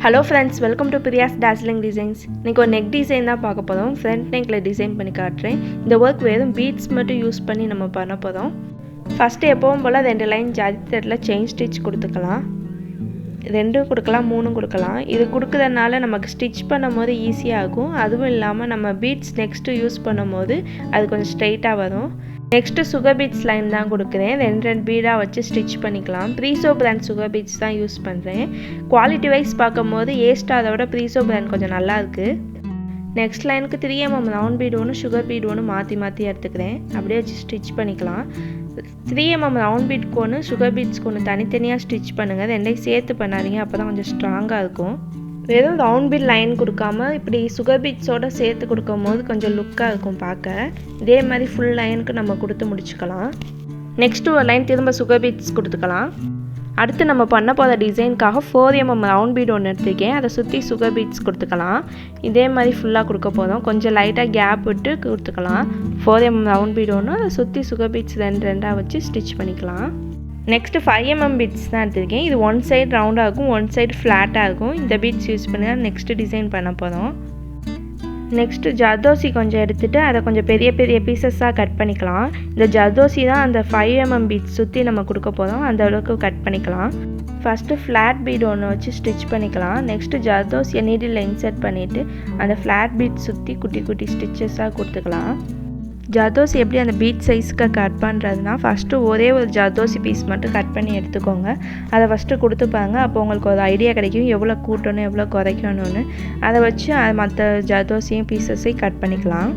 Hello friends, welcome to Priya's Dazzling Designs. இன்னைக்கு ஒரு neck design தான் பார்க்க போறோம். Front neckல டிசைன் பண்ணி காட்டுறேன். இந்த work வெறும் beads மட்டும் யூஸ் பண்ணி நம்ம பண்ண போறோம். ஃபர்ஸ்ட் எப்பவும் போல ரெண்டு லைன் ஜரி த்ரெட்ல செயின் ஸ்டிட்ச் கொடுத்துக்கலாம். ரெண்டும் கொடுக்கலாம், மூணும் கொடுக்கலாம். இது கொடுக்கிறதுனால நமக்கு ஸ்டிட்ச் பண்ணும்போது ஈஸியா இருக்கும். அதுவும் இல்லாம நம்ம beads next யூஸ் பண்ணும்போது அது கொஞ்சம் ஸ்ட்ரைட்டா வரும். Next sugar beads line தான் கொடுக்கிறேன். ரெண்டு பீடா வச்சு ஸ்டிட்ச் பண்ணிக்கலாம். ப்ரீசோ பிராண்ட் sugar beads தான் யூஸ் பண்றேன். குவாலிட்டி வைஸ் பாக்கும்போது A ஸ்டார் விட ப்ரீசோ பிராண்ட் கொஞ்சம் நல்லா இருக்கு. நெக்ஸ்ட் லைனுக்கு 3 mm ரவுண்ட் பீட் ஒன்னு sugar bead ஒன்னு மாத்தி எடுத்துக்கிறேன். அப்படியே வச்சு ஸ்டிட்ச் பண்ணிக்கலாம். 3 mm ரவுண்ட் பீட்க்கு ஒன்னு sugar beadsக்கு ஒன்னு தனித்தனியா ஸ்டிட்ச் பண்ணுங்க. ரெண்டையும் சேர்த்து பண்ணாதீங்க, அப்பதான் கொஞ்சம் ஸ்ட்ராங்கா இருக்கும். வெறும் ரவுண்ட் பீட் லைன் கொடுக்காம இப்படி sugar beadsோட சேர்த்து கொடுக்கும்போது கொஞ்சம் லுக்கா இருக்கும் பார்க்க. இதே மாதிரி ஃபுல் லைனுக்கு நம்ம கொடுத்து முடிச்சுக்கலாம். நெக்ஸ்ட் ஒரு லைன் திரும்ப sugar beads கொடுத்துக்கலாம். அடுத்து நம்ம பண்ண போகிற டிசைனுக்காக 4 mm ரவுண்ட் பீட் ஒன்று எடுத்துருக்கேன். அதை சுற்றி sugar beads கொடுத்துக்கலாம். இதே மாதிரி ஃபுல்லாக கொடுக்க போதும். கொஞ்சம் லைட்டாக கேப் விட்டு கொடுத்துக்கலாம். 4 mm ரவுண்ட் பீட் ஒன்று, அதை சுற்றி sugar beads ரெண்டாக வச்சு ஸ்டிச் பண்ணிக்கலாம். நெக்ஸ்ட் 5 mm beads தான் எடுத்துருக்கேன். இது ஒன் சைடு ரவுண்டாக இருக்கும், ஒன் சைடு ஃப்ளாட்டாக இருக்கும். இந்த beads யூஸ் பண்ணி தான் நெக்ஸ்ட் டிசைன் பண்ண போகிறோம். நெக்ஸ்ட் ஜர்தோசி கொஞ்சம் எடுத்துகிட்டு அதை கொஞ்சம் பெரிய பெரிய பீசஸாக கட் பண்ணிக்கலாம். இந்த ஜர்தோசி தான் அந்த 5 mm beads சுற்றி நம்ம கொடுக்க போகிறோம். அந்த அளவுக்கு கட் பண்ணிக்கலாம். ஃபஸ்ட்டு ஃப்ளாட் பீட் ஒன்று வச்சு ஸ்டிச் பண்ணிக்கலாம். நெக்ஸ்ட்டு ஜர்தோசியை நீடில் இன்சர்ட் பண்ணிவிட்டு அந்த ஃப்ளாட் பீட் சுற்றி குட்டி குட்டி ஸ்டிச்சஸாக கொடுத்துக்கலாம். ஜர்தோசி எப்படி அந்த பீட் சைஸ்க்கு கட் பண்ணுறதுனா ஃபஸ்ட்டு ஒரே ஒரு ஜர்தோசி பீஸ் மட்டும் கட் பண்ணி எடுத்துக்கோங்க. அதை ஃபஸ்ட்டு கொடுத்துப்பாங்க. அப்போ உங்களுக்கு ஒரு ஐடியா கிடைக்கும் எவ்வளோ கூட்டணும் எவ்வளோ குறைக்கணும்னு. அதை வச்சு மற்ற ஜர்தோசியும் பீசஸையும் கட் பண்ணிக்கலாம்.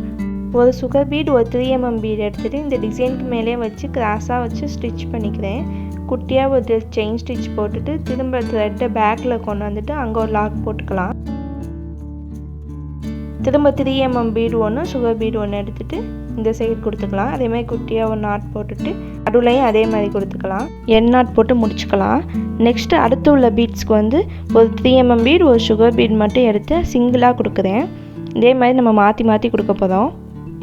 ஒரு சுகர் பீட் ஒரு 3 mm பீட் எடுத்துகிட்டு இந்த டிசைனுக்கு மேலே வச்சு கிராஸாக வச்சு ஸ்டிச் பண்ணிக்கிறேன். குட்டியாக ஒரு செயின் ஸ்டிச் போட்டுட்டு திரும்ப த்ரெட்டை பேக்கில் கொண்டு வந்துட்டு அங்கே ஒரு லாக் போட்டுக்கலாம். திரும்ப 3 mm பீட் ஒன்று சுகர் பீட் ஒன்று எடுத்துகிட்டு இந்த சைடு கொடுத்துக்கலாம். அதே மாதிரி குட்டியாக ஒரு நாட் போட்டுட்டு நடுவுலையும் அதே மாதிரி கொடுத்துக்கலாம். என் நாட் போட்டு முடிச்சுக்கலாம். நெக்ஸ்ட்டு அடுத்து உள்ள பீட்ஸ்க்கு வந்து ஒரு 3 mm பீட் ஒரு சுகர் பீட் மட்டும் எடுத்து சிங்கிளாக கொடுக்குறேன். இதே மாதிரி நம்ம மாற்றி கொடுக்க போகிறோம்.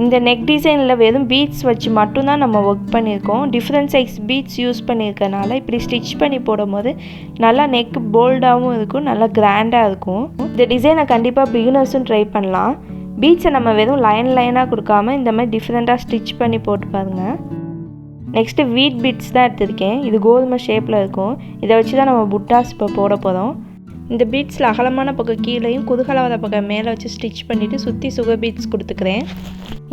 இந்த நெக் டிசைனில் வெறும் பீட்ஸ் வச்சு மட்டும்தான் நம்ம ஒர்க் பண்ணியிருக்கோம். டிஃப்ரெண்ட் சைஸ் பீட்ஸ் யூஸ் பண்ணியிருக்கனால இப்படி ஸ்டிச் பண்ணி போடும்போது நல்லா நெக் போல்டாகவும் இருக்கும், நல்லா கிராண்டாக இருக்கும். இந்த டிசைனை கண்டிப்பாக பிகினர்ஸும் ட்ரை பண்ணலாம். பீட்ஸை நம்ம வெறும் லைனாக கொடுக்காம இந்த மாதிரி டிஃப்ரெண்ட்டாக ஸ்டிச் பண்ணி போட்டு பாருங்கள். நெக்ஸ்ட்டு வீட் பீட்ஸ் தான் எடுத்திருக்கேன். இது கோதுமை ஷேப்பில் இருக்கும். இதை வச்சு தான் நம்ம புட்டாஸ் இப்போ போட போகிறோம். இந்த பீட்ஸில் அகலமான பக்கம் கீழேயும் குதுகலவாத பக்கம் மேலே வச்சு ஸ்டிச் பண்ணிவிட்டு சுற்றி சுகர் பீட்ஸ் கொடுத்துக்கிறேன்.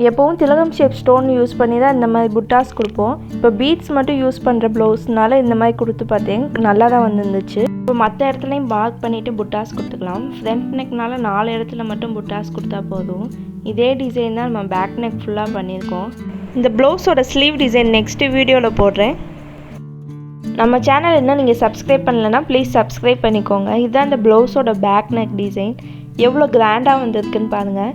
எப்போவும் திலகம் ஷேப் ஸ்டோன் யூஸ் பண்ணி தான் இந்த மாதிரி புட்டாஸ் கொடுப்போம். இப்போ பீட்ஸ் மட்டும் யூஸ் பண்ணுற ப்ளவுஸ்னால இந்த மாதிரி கொடுத்து பார்த்தேன், நல்லா தான் வந்துருந்துச்சு. இப்போ மற்ற இடத்துலையும் பார்க் பண்ணிவிட்டு புட்டாஸ் கொடுத்துக்கலாம். ஃப்ரண்ட் நெக்னால 4 இடத்துல மட்டும் புட்டாஸ் கொடுத்தா போதும். இதே டிசைன் தான் நம்ம பேக் நெக் ஃபுல்லாக பண்ணியிருக்கோம். இந்த ப்ளவுஸோட ஸ்லீவ் டிசைன் நெக்ஸ்ட்டு வீடியோவில் போடுறேன். நம்ம சேனல் இன்னும் நீங்கள் சப்ஸ்கிரைப் பண்ணலைன்னா ப்ளீஸ் சப்ஸ்கிரைப் பண்ணிக்கோங்க. இதுதான் இந்த ப்ளவுஸோட பேக் நெக் டிசைன். எவ்வளோ கிராண்டாக வந்திருக்குன்னு பாருங்கள்.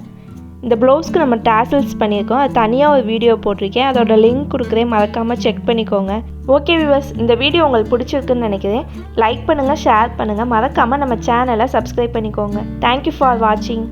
இந்த ப்ளவுஸ்க்கு நம்ம டாசல்ஸ் பண்ணியிருக்கோம். அது தனியாக ஒரு வீடியோ போட்டிருக்கேன். அதோட லிங்க் கொடுக்குறேன், மறக்காமல் செக் பண்ணிக்கோங்க. ஓகே வியூவர்ஸ், இந்த வீடியோ உங்களுக்கு பிடிச்சிருக்குன்னு நினைக்கிறேன். லைக் பண்ணுங்கள், ஷேர் பண்ணுங்கள், மறக்காமல் நம்ம சேனலை சப்ஸ்கிரைப் பண்ணிக்கோங்க. தேங்க்யூ ஃபார் வாட்சிங்.